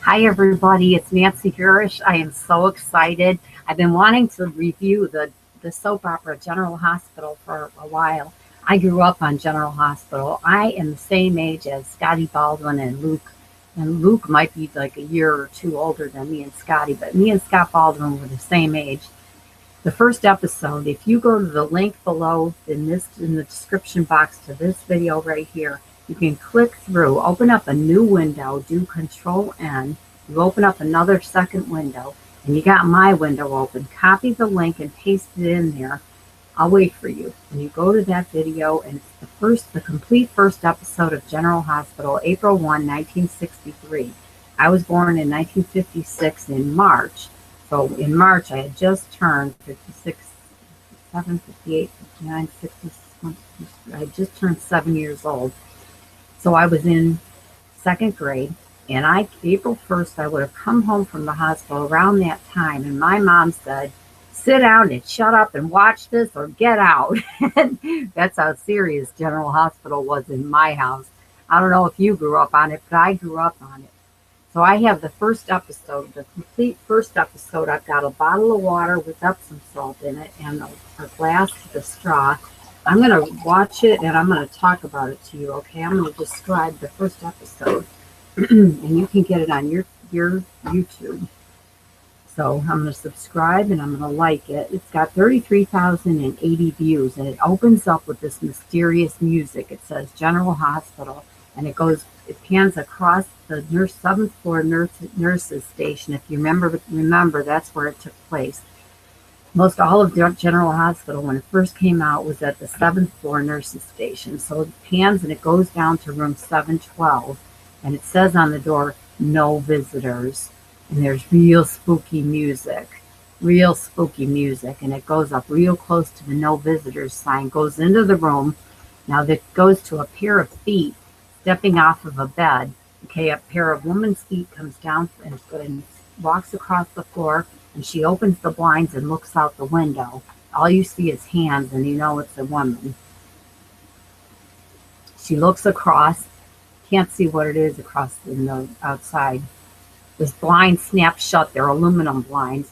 Hi everybody, it's Nancy Gurish. I am so excited. I've been wanting to review the soap opera General Hospital for a while. I grew up on General Hospital. I am the same age as Scotty Baldwin and Luke. And Luke might be like a year or two older than me and Scotty, but me and Scott Baldwin were the same age. The first episode, if you go to the link below in the description box to this video right here, you can click through, open up a new window, do Control N, you open up another second window, and you got my window open. Copy the link and paste it in there. I'll wait for you. And you go to that video, and it's the complete first episode of General Hospital, April 1, 1963. I was born in 1956 in March. So in March, I had just turned 56, 57, 58, 59, 60, I had just turned 7 years old. So I was in second grade, and April 1st, I would have come home from the hospital around that time, and my mom said, sit down and shut up and watch this or get out. That's how serious General Hospital was in my house. I don't know if you grew up on it, but I grew up on it. So I have the first episode, the complete first episode. I've got a bottle of water with Epsom salt in it and a glass with a straw. I'm going to watch it and I'm going to talk about it to you, okay? I'm going to describe the first episode and you can get it on your YouTube. So I'm going to subscribe and I'm going to like it. It's got 33,080 views and it opens up with this mysterious music. It says General Hospital and it pans across the seventh floor nurses station. If you remember, that's where it took place. Most all of General Hospital, when it first came out, was at the seventh floor nurses station. So it pans and it goes down to room 712, and it says on the door, no visitors. And there's real spooky music, and it goes up real close to the no visitors sign, goes into the room. Now that goes to a pair of feet stepping off of a bed. Okay, a pair of women's feet comes down and walks across the floor, and she opens the blinds and looks out the window. All you see is hands, and you know it's a woman. She looks across, can't see what it is across in the outside. This blind snaps shut, they're aluminum blinds.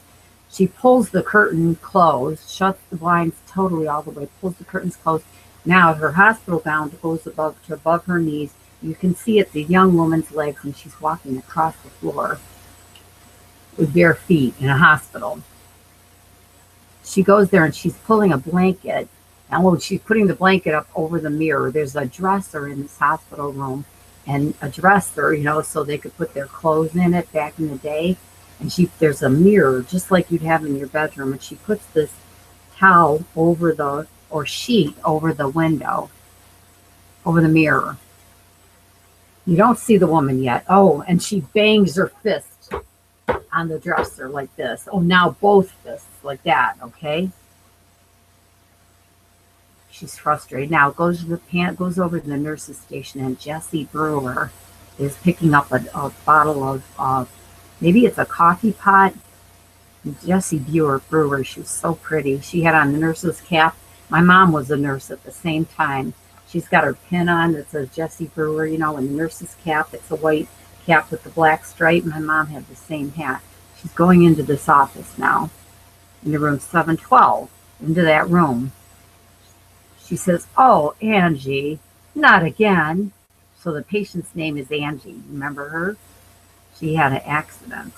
She pulls the curtain closed, shuts the blinds totally all the way, pulls the curtains closed. Now her hospital gown goes above her knees. You can see it's a young woman's legs, and she's walking across the floor with bare feet in a hospital. She goes there and she's pulling a blanket, and she's putting the blanket up over the mirror. There's a dresser in this hospital room, and a dresser, so they could put their clothes in it back in the day. And there's a mirror just like you'd have in your bedroom, and she puts this towel sheet over the window, over the mirror. You don't see the woman yet. Oh, and she bangs her fist on the dresser like this. Oh, now both fists like that, okay? She's frustrated. Now goes over to the nurse's station, and Jessie Brewer is picking up a bottle of maybe it's a coffee pot. Jessie Brewer, she was so pretty. She had on the nurse's cap. My mom was a nurse at the same time. She's got her pin on that says Jessie Brewer, and the nurse's cap, it's a white cap with the black stripe. My mom had the same hat. She's going into this office now, into room 712, into that room. She says, oh, Angie, not again. So the patient's name is Angie. Remember her? She had an accident.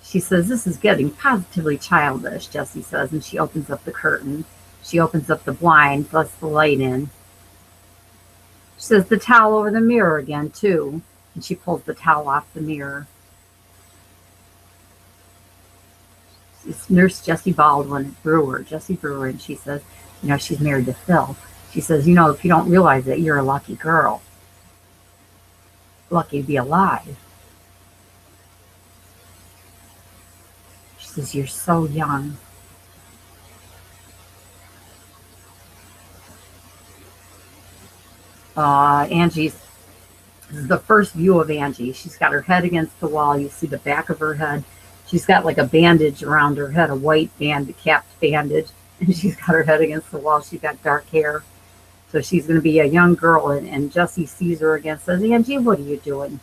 She says, this is getting positively childish, Jessie says, and she opens up the curtain. She opens up the blind, lets the light in. She says, the towel over the mirror again, too. And she pulls the towel off the mirror. It's Nurse Jessie Brewer, and she says, she's married to Phil. She says, if you don't realize it, you're a lucky girl. Lucky to be alive. She says, you're so young. This is the first view of Angie. She's got her head against the wall. You see the back of her head. She's got like a bandage around her head, a white capped bandage, and she's got her head against the wall. She's got dark hair. So she's going to be a young girl, and Jesse sees her again, says, Angie, what are you doing?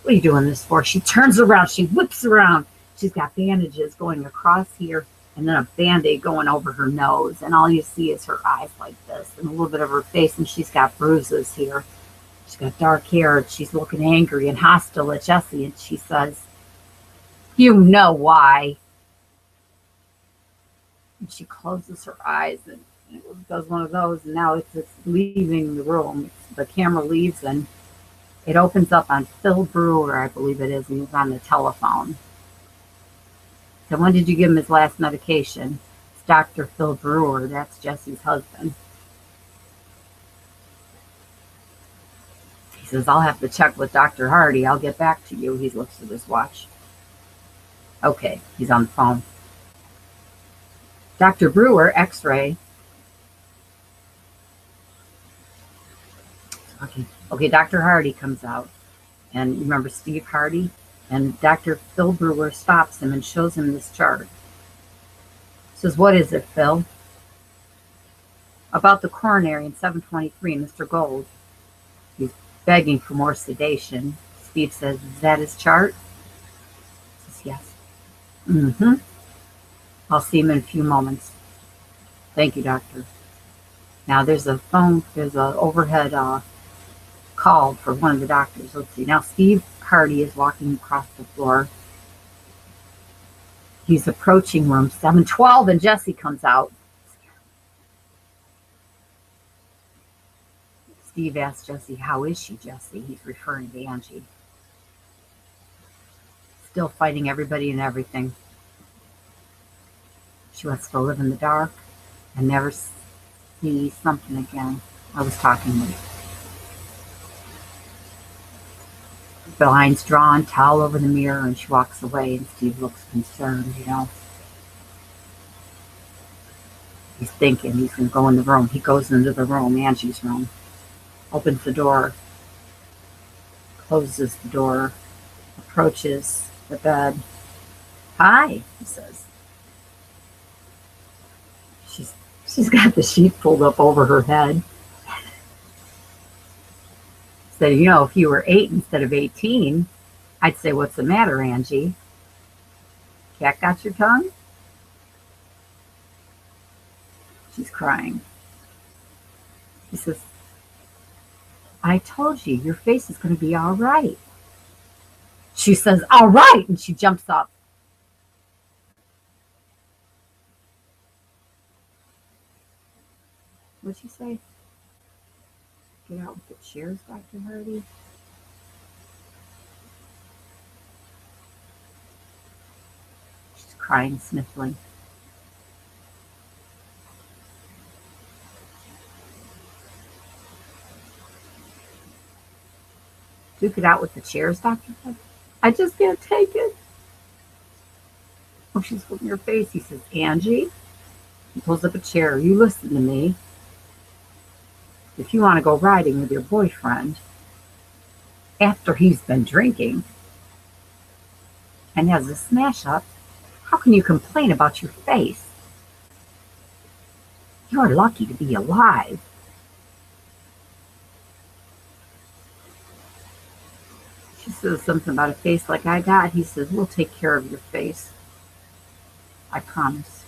What are you doing this for? She turns around, she whips around. She's got bandages going across here, and then a Band-Aid going over her nose. And all you see is her eyes like this, and a little bit of her face, and she's got bruises here. She's got dark hair, and she's looking angry and hostile at Jesse, and she says, you know why. And she closes her eyes and does one of those, and now it's leaving the room. The camera leaves, and it opens up on Phil Brewer, I believe it is, and he's on the telephone. So when did you give him his last medication? It's Dr. Phil Brewer. That's Jesse's husband. He says, I'll have to check with Dr. Hardy. I'll get back to you. He looks at his watch. Okay, he's on the phone. Dr. Brewer, X-ray. Okay, Dr. Hardy comes out. And remember Steve Hardy? And Dr. Phil Brewer stops him and shows him this chart. Says, what is it, Phil? About the coronary in 723, Mr. Gold. He's begging for more sedation. Steve says, is that his chart? He says, yes. Mm-hmm. I'll see him in a few moments. Thank you, doctor. Now there's a overhead call for one of the doctors. Let's see. Now Steve Hardy is walking across the floor. He's approaching room 712, and Jesse comes out. Steve asks Jesse, how is she, Jesse? He's referring to Angie. Still fighting everybody and everything. She wants to live in the dark and never see something again. I was talking with the lines drawn, towel over the mirror, and she walks away, and Steve looks concerned, He's thinking he's going to go in the room. He goes into the room, Angie's room, opens the door, closes the door, approaches the bed. Hi, he says. She's got the sheet pulled up over her head. Said, if you were 8 instead of 18, I'd say, what's the matter, Angie? Cat got your tongue? She's crying. He says, I told you, your face is going to be all right. She says, all right, and she jumps up. What'd she say? Get out with the chairs, Dr. Hardy. She's crying, sniffling. Duke it out with the chairs, Dr. Hardy. I just can't take it. Oh, she's holding her face. He says, Angie. He pulls up a chair. You listen to me. If you want to go riding with your boyfriend after he's been drinking and has a smash up, how can you complain about your face? You're lucky to be alive. She says something about a face like I got. He says, we'll take care of your face. I promise.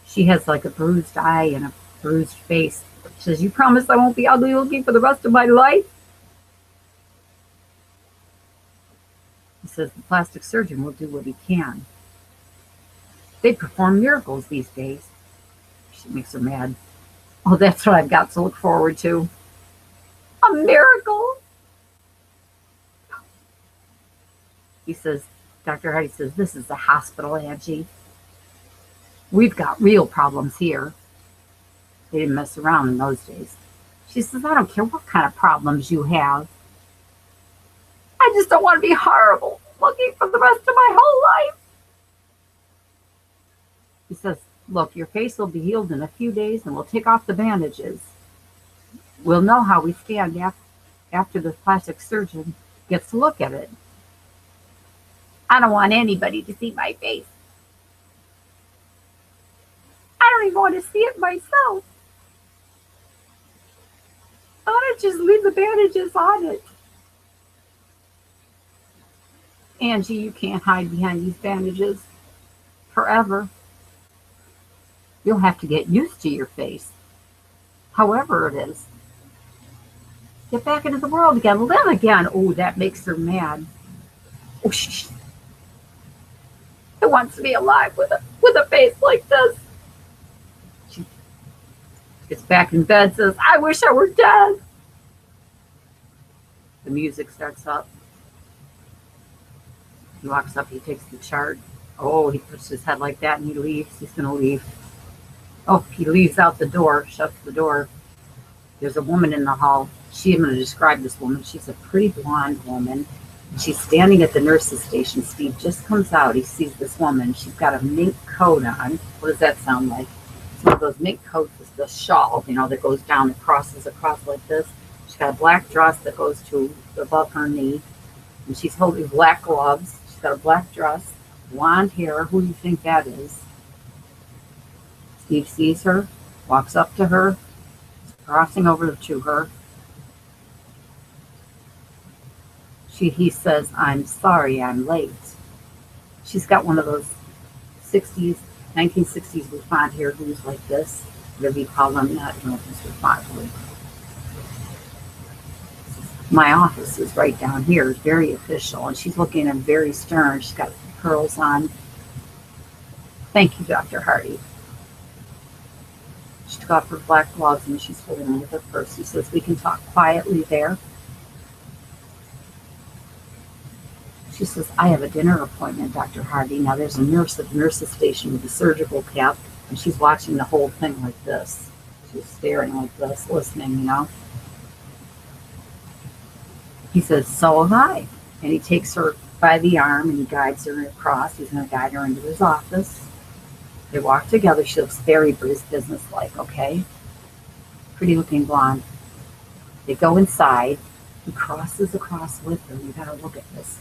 She has like a bruised eye and a bruised face. She says, you promise I won't be ugly looking for the rest of my life? He says, the plastic surgeon will do what he can. They perform miracles these days. She makes her mad. Oh, that's what I've got to look forward to. A miracle. He says, Dr. Hardy says, this is a hospital, Angie. We've got real problems here. They didn't mess around in those days. She says, I don't care what kind of problems you have. I just don't want to be horrible looking for the rest of my whole life. He says, look, your face will be healed in a few days and we'll take off the bandages. We'll know how we stand after the plastic surgeon gets to look at it. I don't want anybody to see my face. I don't even want to see it myself. bandages. Leave the bandages on it. Angie, you can't hide behind these bandages forever. You'll have to get used to your face, however it is. Get back into the world again. Live again. Oh, that makes her mad. Oh, I want to be alive with a face like this. She gets back in bed, says, I wish I were dead. The music starts up. He walks up, he takes the chart. Oh, he puts his head like that and he leaves. He's going to leave. Oh, he leaves out the door, shuts the door. There's a woman in the hall. I'm going to describe this woman. She's a pretty blonde woman. She's standing at the nurse's station. Steve just comes out. He sees this woman. She's got a mink coat on. What does that sound like? It's one of those mink coats with the shawl, that goes down and crosses across like this. She's got a black dress that goes to above her knee. And she's holding black gloves. She's got a black dress, blonde hair. Who do you think that is? Steve sees her, walks up to her, crossing over to her. He says, I'm sorry I'm late. She's got one of those 1960s bouffant hairdos like this. Whatever you call them, not this bouffant. My office is right down here. It's very official. And she's looking at him very stern. She's got curls on. Thank you, Dr. Hardy. She took off her black gloves and she's holding them with her purse. He says, we can talk quietly there. She says, I have a dinner appointment, Dr. Hardy. Now, there's a nurse at the nurse's station with a surgical cap, and she's watching the whole thing like this. She's staring like this, listening, He says, so am I. And he takes her by the arm and he guides her across. He's going to guide her into his office. They walk together. She looks very business-like, okay? Pretty looking blonde. They go inside. He crosses across with her. You got to look at this.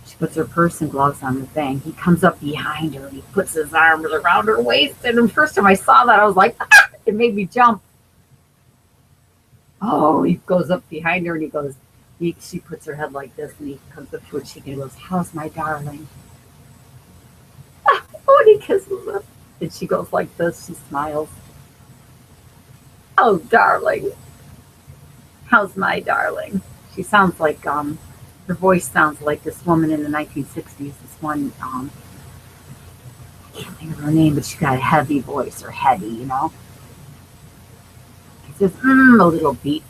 She puts her purse and gloves on the thing. He comes up behind her and he puts his arms around her waist. And the first time I saw that, I was like, ah! It made me jump. Oh, he goes up behind her and he goes, she puts her head like this and he comes up to her cheek and he goes, how's my darling? Oh, and he kisses her. And she goes like this. She smiles. Oh, darling. How's my darling? She sounds like, her voice sounds like this woman in the 1960s. This one, I can't think of her name, but she's got a heavy voice, or heady, He says, a little beat.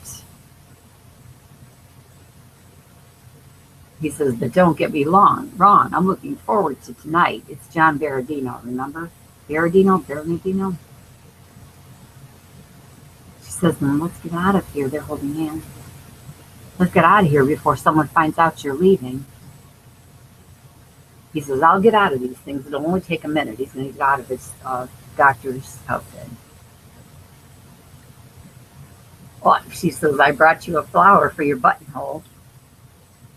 He says, but don't get me wrong. I'm looking forward to tonight. It's John Berardino, remember? Berardino? She says, let's get out of here. They're holding hands. Let's get out of here before someone finds out you're leaving. He says, I'll get out of these things. It'll only take a minute. He's going to get out of his doctor's outfit. Well, she says, I brought you a flower for your buttonhole.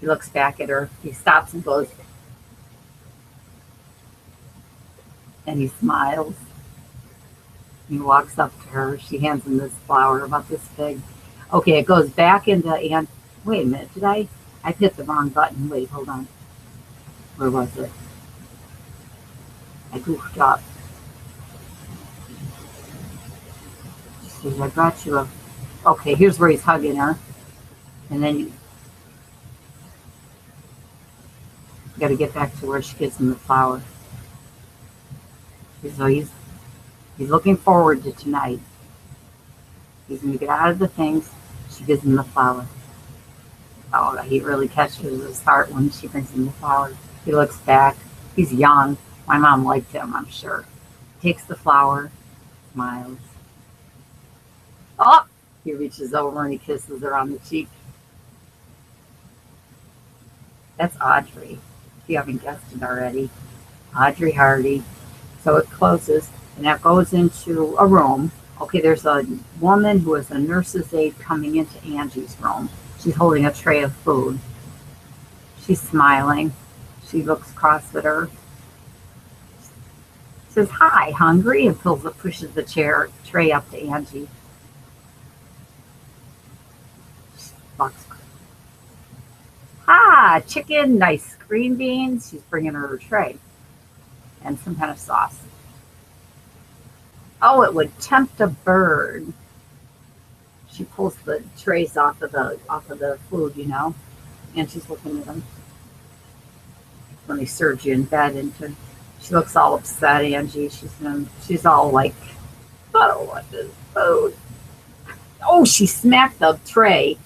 He looks back at her. He stops and goes, and he smiles. He walks up to her. She hands him this flower about this big. Okay, it goes back into Aunt. Wait a minute, did I hit the wrong button? Wait, hold on. Where was it? I goofed up. She says, I brought you a. Okay, here's where he's hugging her. And then you got to get back to where she gives him the flower. So he's looking forward to tonight. He's going to get out of the things. She gives him the flower. Oh, he really catches his heart when she brings him the flower. He looks back. He's young. My mom liked him, I'm sure. Takes the flower, smiles. Oh! He reaches over and he kisses her on the cheek. That's Audrey. If you haven't guessed it already. Audrey Hardy. So it closes, and that goes into a room. Okay, there's a woman who is a nurse's aide coming into Angie's room. She's holding a tray of food. She's smiling. She looks across at her. Says, hi, hungry? And pushes the tray up to Angie. box. Ah, chicken, nice green beans. She's bringing her tray and some kind of sauce. Oh, it would tempt a bird. She pulls the trays off of the food, and she's looking at them when they served you in bed. And she looks all upset, Angie. She's all like, I don't want this food. Oh, she smacked the tray,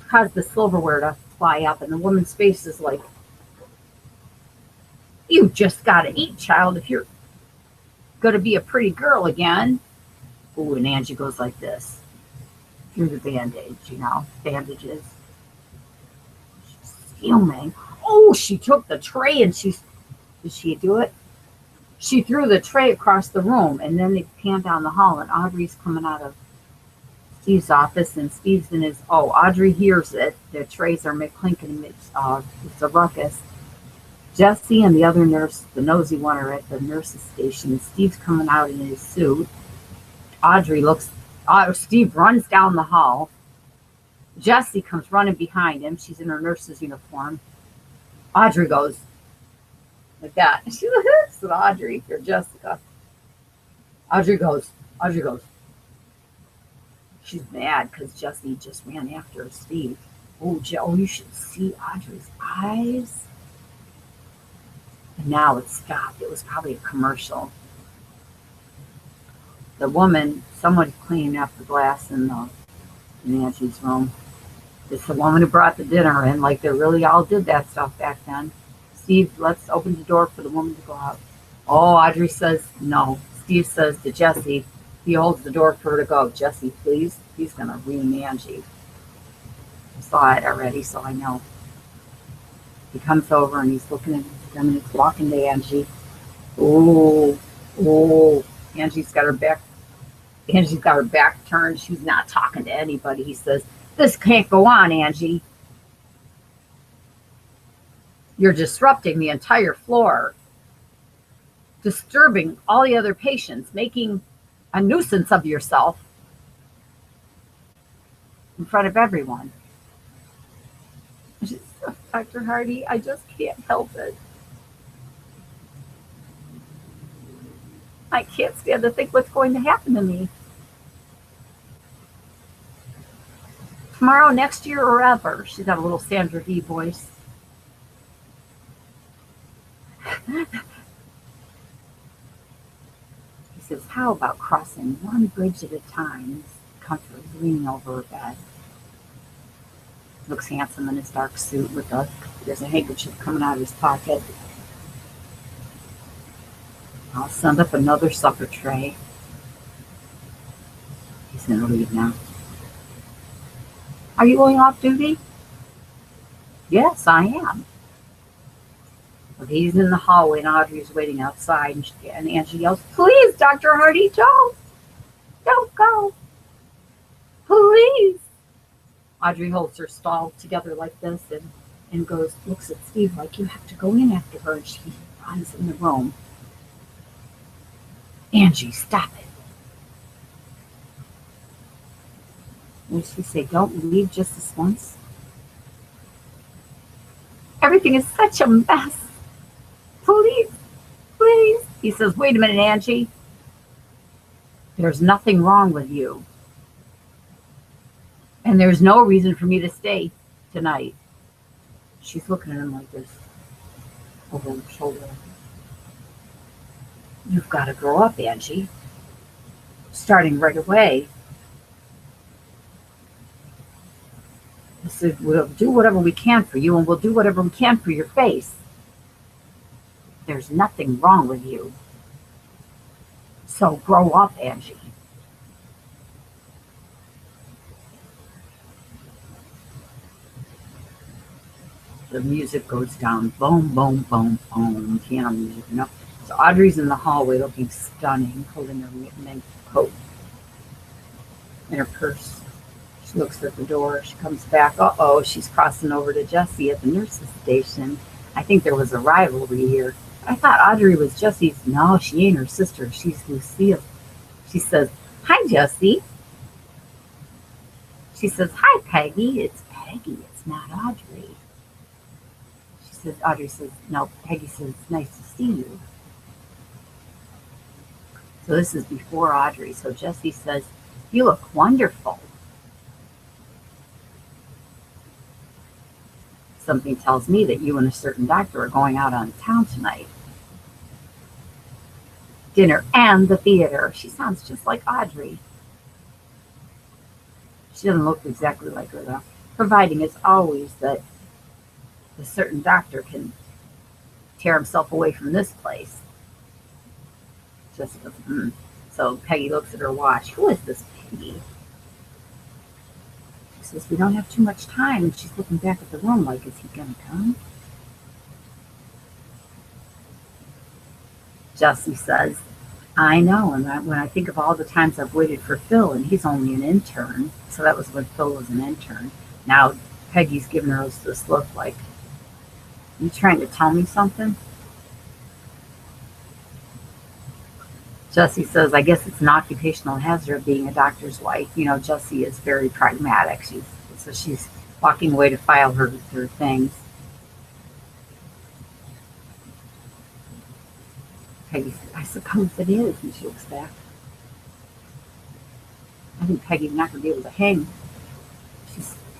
caused the silverware to fly up, and the woman's face is like, you just got to eat, child, if you're going to be a pretty girl again. Oh, and Angie goes like this through the bandage, bandages. She's fuming. Oh, she took the tray and did she do it? She threw the tray across the room, and then they pan down the hall, and Audrey's coming out of Steve's office, and Steve's in his, Audrey hears it. The trays are clinking, it's a ruckus. Jesse and the other nurse, the nosy one, are at the nurse's station. Steve's coming out in his suit. Steve runs down the hall. Jessie comes running behind him. She's in her nurse's uniform. Audrey goes like that. She looks at Audrey for Jessica. Audrey goes. She's mad because Jessie just ran after Steve. Oh, you should see Audrey's eyes. And now it stopped. It was probably a commercial. The woman, someone cleaning up the glass in Angie's room. It's the woman who brought the dinner in, like they really all did that stuff back then. Steve, let's open the door for the woman to go out. Oh, Audrey says no. Steve says to Jessie, he holds the door for her to go. Jessie, please. He's going to ruin Angie. I saw it already, so I know. He comes over and he's looking at them and he's walking to Angie. Oh. Angie's got her back turned. She's not talking to anybody. He says, this can't go on, Angie. You're disrupting the entire floor, disturbing all the other patients, making a nuisance of yourself in front of everyone. Dr. Hardy, I just can't help it. I can't stand to think what's going to happen to me. Tomorrow, next year, or ever. She's got a little Sandra Dee voice. He says, how about crossing one bridge at a time? Comfortably leaning over her bed. Looks handsome in his dark suit there's a handkerchief coming out of his pocket. I'll send up another supper tray. He's going to leave now. Are you going off duty? Yes, I am. Well, he's in the hallway and Audrey's waiting outside, and Angie yells, please, Dr. Hardy, don't go. Please. Audrey holds her stall together like this and looks at Steve like, you have to go in after her, and she runs in the room. Angie, stop it. What did she say? Don't leave just this once. Everything is such a mess. Please. He says, wait a minute, Angie. There's nothing wrong with you. And there's no reason for me to stay tonight. She's looking at him like this, over her shoulder. You've got to grow up, Angie. Starting right away. He said, we'll do whatever we can for you, and we'll do whatever we can for your face. There's nothing wrong with you. So grow up, Angie. The music goes down. Boom, boom, boom, boom. Piano music, So Audrey's in the hallway looking stunning, holding her mink coat in her purse. She looks at the door. She comes back. Uh-oh, she's crossing over to Jessie at the nurse's station. I think there was a rivalry here. I thought Audrey was Jessie's. No, she ain't her sister. She's Lucille. She says, hi, Jessie. She says, hi, Peggy. It's Peggy, it's not Audrey. She says, Audrey says, no. Peggy says, it's nice to see you. So this is before Audrey. So Jessie says, you look wonderful. Something tells me that you and a certain doctor are going out on town tonight. Dinner and the theater. She sounds just like Audrey. She doesn't look exactly like her, though. Providing it's always that a certain doctor can tear himself away from this place. Just goes, So Peggy looks at her watch. Who is this Peggy? She says, we don't have too much time. And she's looking back at the room like, is he going to come? Jessie says, I know. And when I think of all the times I've waited for Phil, and he's only an intern. So that was when Phil was an intern. Now Peggy's giving her this look like, you trying to tell me something? Jessie says, I guess it's an occupational hazard of being a doctor's wife. You know, Jessie is very pragmatic. So she's walking away to file her things. Peggy says, I suppose it is. And she looks back. I think Peggy's not going to be able to hang.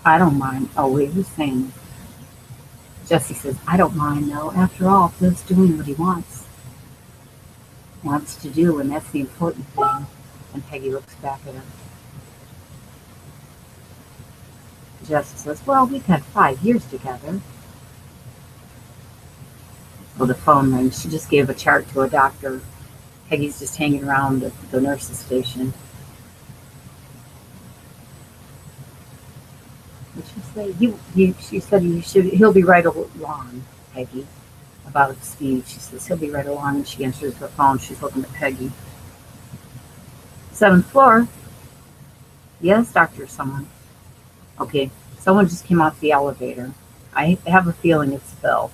I don't mind. Oh, wait, who's saying this? Jessie says, I don't mind, though. After all, Phil's doing what he wants to do, and that's the important thing. And Peggy looks back at her. Jessie says, well, we've had 5 years together. So the phone rings. She just gave a chart to a doctor. Peggy's just hanging around at the nurse's station. What did she say? She said he'll be right along, Peggy. About Steve. She says, he'll be right along, and she answers the phone. She's looking at Peggy. 7th floor. Yes, doctor, someone. Okay, someone just came out the elevator. I have a feeling it's Phil.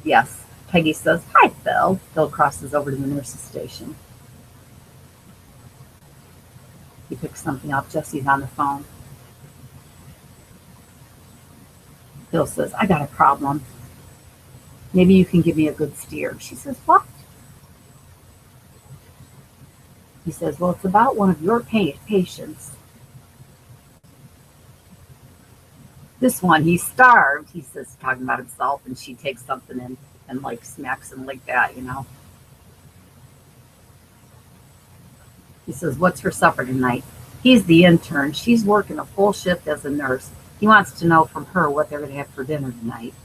Yes. Peggy says, hi, Phil. Phil crosses over to the nurse's station. He picks something up. Jessie's on the phone. Phil says, I got a problem. Maybe you can give me a good steer. She says, what? He says, well, it's about one of your patients. This one, he's starved. He says, talking about himself, and she takes something in and like smacks him like that, you know. He says, what's for supper tonight? He's the intern. She's working a full shift as a nurse. He wants to know from her what they're going to have for dinner tonight.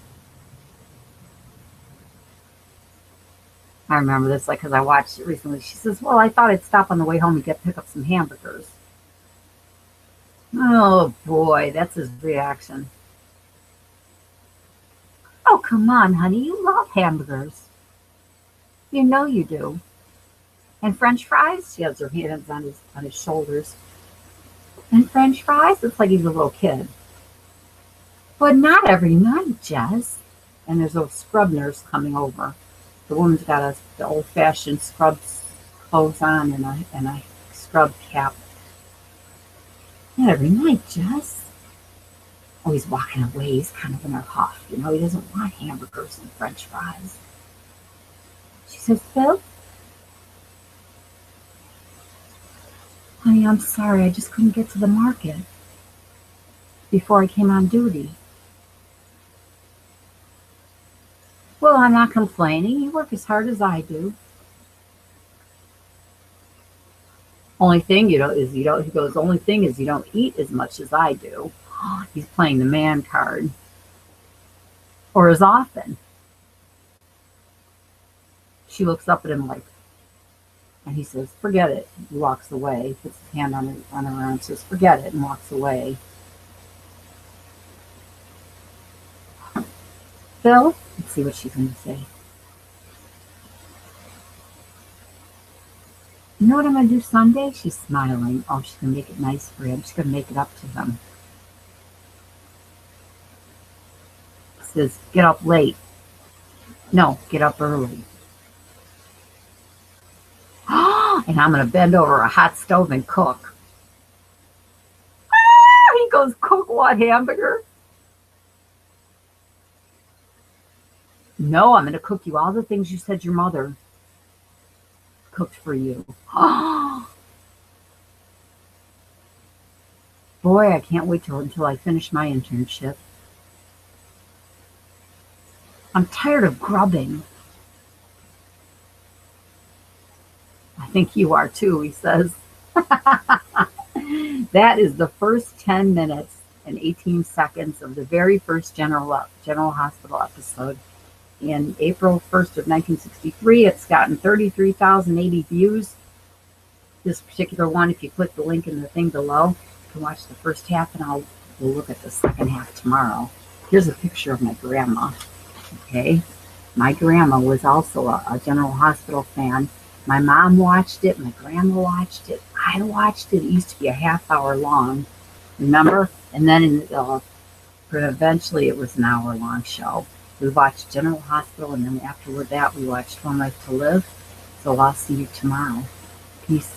I remember this, like, because I watched it recently. She says, well, I thought I'd stop on the way home and pick up some hamburgers. Oh, boy, that's his reaction. Oh, come on, honey. You love hamburgers. You know you do. And French fries? She has her hands on his shoulders. And French fries? It's like he's a little kid. But not every night, Jess. And there's a scrub nurse coming over. The woman's got the old-fashioned scrub clothes on and a scrub cap. Not every night, Jess. Oh, he's walking away. He's kind of in a huff. You know, he doesn't want hamburgers and French fries. She says, Phil? Honey, I'm sorry. I just couldn't get to the market before I came on duty. Well, I'm not complaining. You work as hard as I do. Only thing, he goes, only thing is you don't eat as much as I do. He's playing the man card. Or as often. She looks up at him like, and he says, forget it. He walks away, puts his hand on her arm, says, forget it, and walks away. Phil, let's see what she's going to say. You know what I'm going to do Sunday? She's smiling. Oh, she's going to make it nice for him. She's going to make it up to him. Says, get up late. No, get up early. And I'm going to bend over a hot stove and cook. He He goes, cook what, hamburger? No, I'm going to cook you all the things you said your mother cooked for you. Boy, I can't wait until I finish my internship. I'm tired of grubbing. I think you are too, he says. That is the first 10 minutes and 18 seconds of the very first General Hospital episode. In April 1st of 1963, it's gotten 33,080 views. This particular one, if you click the link in the thing below, you can watch the first half, and we'll look at the second half tomorrow. Here's a picture of my grandma. Okay, my grandma was also a General Hospital fan. My mom watched it. My grandma watched it. I watched it. It used to be a half hour long, remember? And then eventually it was an hour long show. We watched General Hospital, and then afterward that, we watched One Life to Live. So I'll see you tomorrow. Peace.